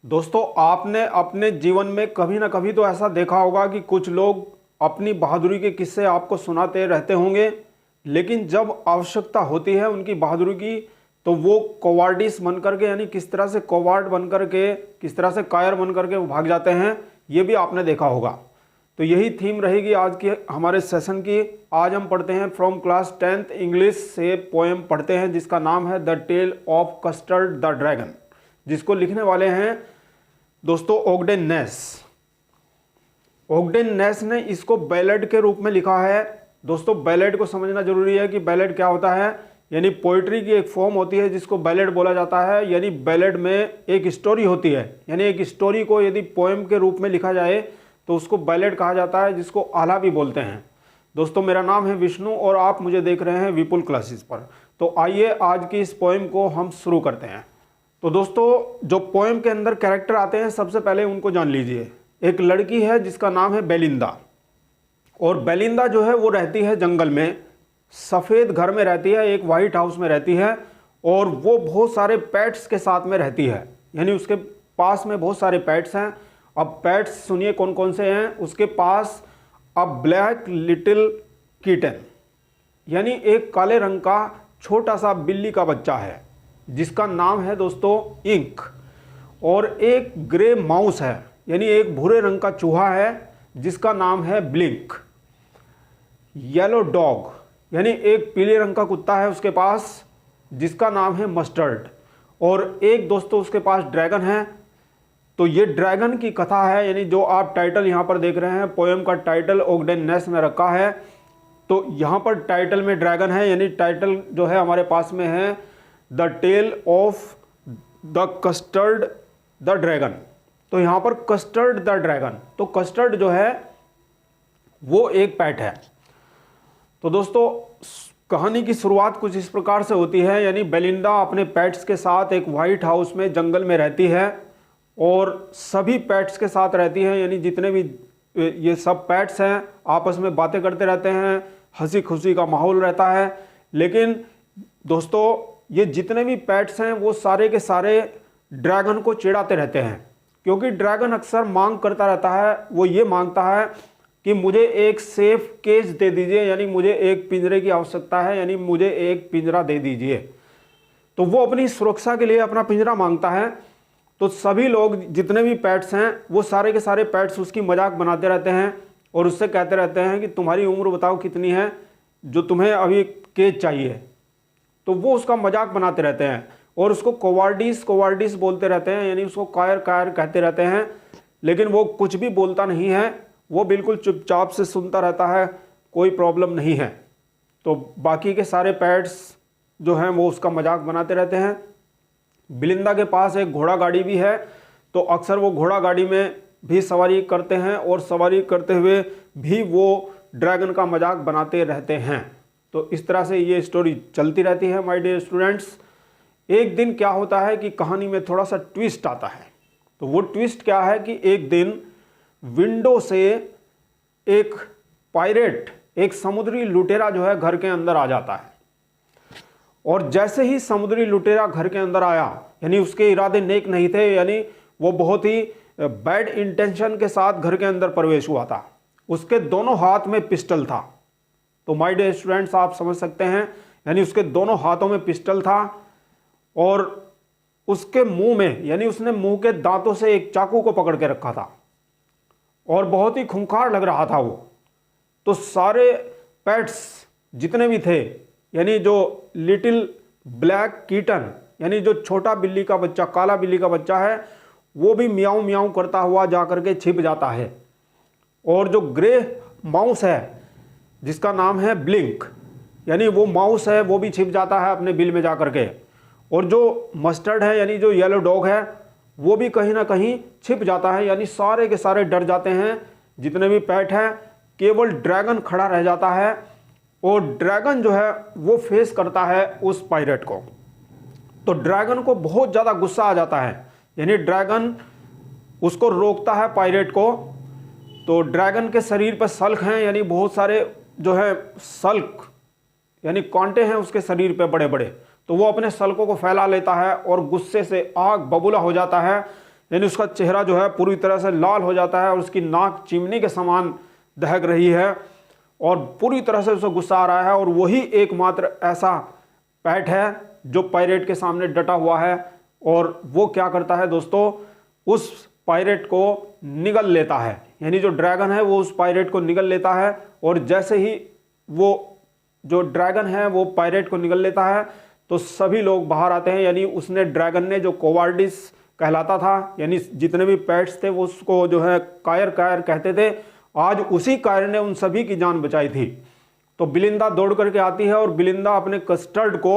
दोस्तों, आपने अपने जीवन में कभी ना कभी तो ऐसा देखा होगा कि कुछ लोग अपनी बहादुरी के किस्से आपको सुनाते रहते होंगे, लेकिन जब आवश्यकता होती है उनकी बहादुरी की तो वो कोवार्डिस बन करके, यानी किस तरह से कोवार्ड बन करके, किस तरह से कायर बन करके वो भाग जाते हैं, ये भी आपने देखा होगा। तो यही थीम रहेगी आज की हमारे सेशन की। आज हम पढ़ते हैं फ्रॉम क्लास 10th इंग्लिश से पोएम पढ़ते हैं जिसका नाम है the tale of custard the dragon, जिसको लिखने वाले हैं दोस्तों ओगडेन नैश। ओगडेन नैश ने इसको बैलेड के रूप में लिखा है। दोस्तों, बैलेड को समझना जरूरी है कि बैलेड क्या होता है। यानी पोइट्री की एक फॉर्म होती है जिसको बैलेड बोला जाता है। यानी बैलेड में एक स्टोरी होती है, यानी एक स्टोरी को यदि पोएम के रूप में लिखा जाए तो उसको बैलेड कहा जाता है, जिसको आला भी बोलते हैं। दोस्तों, मेरा नाम है विष्णु और आप मुझे देख रहे हैं विपुल क्लासेस पर। तो आइए आज की इस पोएम को हम शुरू करते हैं। तो दोस्तों, जो पोएम के अंदर कैरेक्टर आते हैं सबसे पहले उनको जान लीजिए। एक लड़की है जिसका नाम है बेलिंदा, और बेलिंदा जो है वो रहती है जंगल में, सफ़ेद घर में रहती है, एक वाइट हाउस में रहती है, और वो बहुत सारे पेट्स के साथ में रहती है। यानी उसके पास में बहुत सारे पेट्स हैं। अब पेट्स सुनिए कौन कौन से हैं। उसके पास अ ब्लैक लिटिल किटन, यानी एक काले रंग का छोटा सा बिल्ली का बच्चा है जिसका नाम है दोस्तों इंक, और एक ग्रे माउस है, यानी एक भूरे रंग का चूहा है जिसका नाम है ब्लिंक। येलो डॉग, यानी एक पीले रंग का कुत्ता है उसके पास जिसका नाम है मस्टर्ड, और एक दोस्तों उसके पास ड्रैगन है। तो ये ड्रैगन की कथा है, यानी जो आप टाइटल यहाँ पर देख रहे हैं, पोएम का टाइटल ओगडेन नैश ने रखा है। तो यहाँ पर टाइटल में ड्रैगन है, यानी टाइटल जो है हमारे पास में है the tale of the custard the dragon. तो यहाँ पर कस्टर्ड द ड्रैगन, तो कस्टर्ड जो है वो एक पैट है। तो दोस्तों, कहानी की शुरुआत कुछ इस प्रकार से होती है। यानी बेलिंदा अपने पेट्स के साथ एक वाइट हाउस में जंगल में रहती है, और सभी पेट्स के साथ रहती है, यानी जितने भी ये सब पेट्स हैं आपस में बातें करते रहते हैं, हंसी खुशी का माहौल रहता है। लेकिन दोस्तों, ये जितने भी पेट्स हैं वो सारे के सारे ड्रैगन को चिढ़ाते रहते हैं, क्योंकि ड्रैगन अक्सर मांग करता रहता है। वो ये मांगता है कि मुझे एक सेफ केज दे दीजिए, यानी मुझे एक पिंजरे की आवश्यकता है, यानी मुझे एक पिंजरा दे दीजिए। तो वो अपनी सुरक्षा के लिए अपना पिंजरा मांगता है। तो सभी लोग जितने भी पेट्स हैं वो सारे के सारे पेट्स उसकी मजाक बनाते रहते हैं और उससे कहते रहते हैं कि तुम्हारी उम्र बताओ कितनी है जो तुम्हें अभी केज चाहिए। तो वो उसका मजाक बनाते रहते हैं और उसको कोवार्डिस कोवार्डिस बोलते रहते हैं, यानी उसको कायर कायर कहते रहते हैं। लेकिन वो कुछ भी बोलता नहीं है, वो बिल्कुल चुपचाप से सुनता रहता है, कोई प्रॉब्लम नहीं है। तो बाकी के सारे पेट्स जो हैं वो उसका मजाक बनाते रहते हैं। बेलिंदा के पास एक घोड़ा गाड़ी भी है, तो अक्सर वो घोड़ा गाड़ी में भी सवारी करते हैं और सवारी करते हुए भी वो ड्रैगन का मजाक बनाते रहते हैं। तो इस तरह से ये स्टोरी चलती रहती है माय डियर स्टूडेंट्स। एक दिन क्या होता है कि कहानी में थोड़ा सा ट्विस्ट आता है। तो वो ट्विस्ट क्या है कि एक दिन विंडो से एक पायरेट, एक समुद्री लुटेरा जो है घर के अंदर आ जाता है, और जैसे ही समुद्री लुटेरा घर के अंदर आया, यानी उसके इरादे नेक नहीं थे, यानी वो बहुत ही बैड इंटेंशन के साथ घर के अंदर प्रवेश हुआ था। उसके दोनों हाथ में पिस्टल था। तो माय डियर स्टूडेंट्स, आप समझ सकते हैं, यानी उसके दोनों हाथों में पिस्टल था और उसके मुंह में, यानी उसने मुंह के दांतों से एक चाकू को पकड़ के रखा था और बहुत ही खूंखार लग रहा था वो। तो सारे पेट्स जितने भी थे, यानी जो लिटिल ब्लैक कीटन, यानी जो छोटा बिल्ली का बच्चा, काला बिल्ली का बच्चा है, वो भी मियाऊं मियाऊं करता हुआ जा करके छिप जाता है। और जो ग्रे माउस है जिसका नाम है ब्लिंक, यानी वो माउस है, वो भी छिप जाता है अपने बिल में जा करके। और जो मस्टर्ड है, यानी जो येलो डॉग है, वो भी कहीं ना कहीं छिप जाता है। यानी सारे के सारे डर जाते हैं जितने भी पेट हैं। केवल ड्रैगन खड़ा रह जाता है, और ड्रैगन जो है वो फेस करता है उस पायरेट को। तो ड्रैगन को बहुत ज़्यादा गुस्सा आ जाता है, यानी ड्रैगन उसको रोकता है पायरेट को। तो ड्रैगन के शरीर पर सल्क हैं, यानी बहुत सारे जो है सल्क, यानी कांटे हैं उसके शरीर पे बड़े बड़े। तो वो अपने सल्कों को फैला लेता है और गुस्से से आग बबूला हो जाता है यानी उसका चेहरा जो है पूरी तरह से लाल हो जाता है और उसकी नाक चिमनी के समान दहक रही है और पूरी तरह से उसे गुस्सा आ रहा है। और वही एकमात्र ऐसा पैट है जो पायरेट के सामने डटा हुआ है और वो क्या करता है दोस्तों, उस पायरेट को निगल लेता है। यानी जो ड्रैगन है वो उस पायरेट को निगल लेता है और जैसे ही वो जो ड्रैगन है वो पायरेट को निगल लेता है तो सभी लोग बाहर आते हैं। यानी उसने, ड्रैगन ने, जो कोवार्डिस कहलाता था, यानी जितने भी पेट्स थे वो उसको जो है कायर कायर कहते थे, आज उसी कायर ने उन सभी की जान बचाई थी। तो बिलिंदा दौड़ करके आती है और बिलिंदा अपने कस्टर्ड को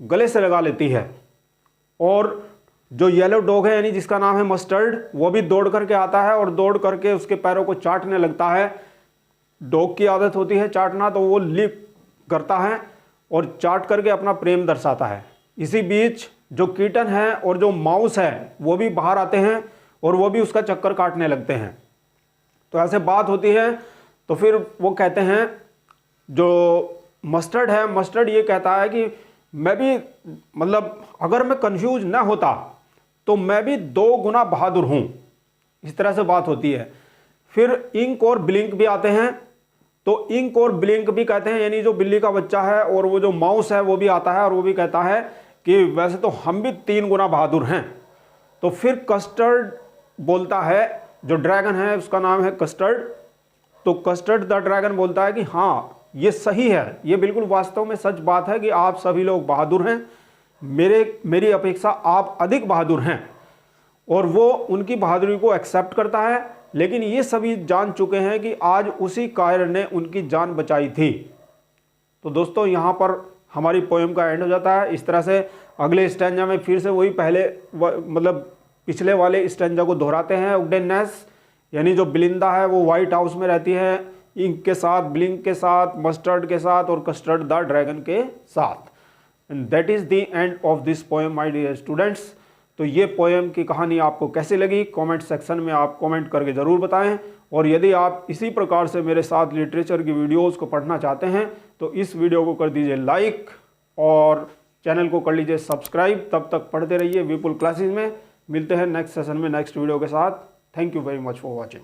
गले से लगा लेती है और जो येलो डॉग है यानी जिसका नाम है मस्टर्ड, वो भी दौड़ करके आता है और दौड़ करके उसके पैरों को चाटने लगता है। डॉग की आदत होती है चाटना, तो वो लिप करता है और चाट करके अपना प्रेम दर्शाता है। इसी बीच जो कीटन है और जो माउस है वो भी बाहर आते हैं और वो भी उसका चक्कर काटने लगते हैं। तो ऐसे बात होती है। तो फिर वो कहते हैं, जो मस्टर्ड है, मस्टर्ड ये कहता है कि मैं भी, मतलब अगर मैं कंफ्यूज ना होता तो मैं भी 2 गुना बहादुर हूँ। इस तरह से बात होती है। फिर इंक और ब्लिंक भी आते हैं। तो इंक और ब्लिंक भी कहते हैं, यानी जो बिल्ली का बच्चा है और वो जो माउस है वो भी आता है और वो भी कहता है कि वैसे तो हम भी 3 गुना बहादुर हैं। तो फिर कस्टर्ड बोलता है, जो ड्रैगन है उसका नाम है कस्टर्ड, तो कस्टर्ड द ड्रैगन बोलता है कि हाँ ये सही है, ये बिल्कुल वास्तव में सच बात है कि आप सभी लोग बहादुर हैं, मेरी अपेक्षा आप अधिक बहादुर हैं। और वो उनकी बहादुरी को एक्सेप्ट करता है। लेकिन ये सभी जान चुके हैं कि आज उसी कायर ने उनकी जान बचाई थी। तो दोस्तों यहाँ पर हमारी पोएम का एंड हो जाता है। इस तरह से अगले स्टैंजा में फिर से वही पहले मतलब पिछले वाले स्टैंजा को दोहराते हैं। उगडेननेस यानी जो बिलिंदा है वो व्हाइट हाउस में रहती है, इंक के साथ, ब्लिंक के साथ, मस्टर्ड के साथ और कस्टर्ड द ड्रैगन के साथ। And that is the end of this poem my dear students. तो ये पोएम की कहानी आपको कैसी लगी कमेंट सेक्शन में आप कमेंट करके ज़रूर बताएं। और यदि आप इसी प्रकार से मेरे साथ लिटरेचर की वीडियोस को पढ़ना चाहते हैं तो इस वीडियो को कर दीजिए लाइक और चैनल को कर लीजिए सब्सक्राइब। तब तक पढ़ते रहिए विपुल क्लासेस में। मिलते हैं नेक्स्ट सेशन में नेक्स्ट वीडियो के साथ। Thank you very much for watching.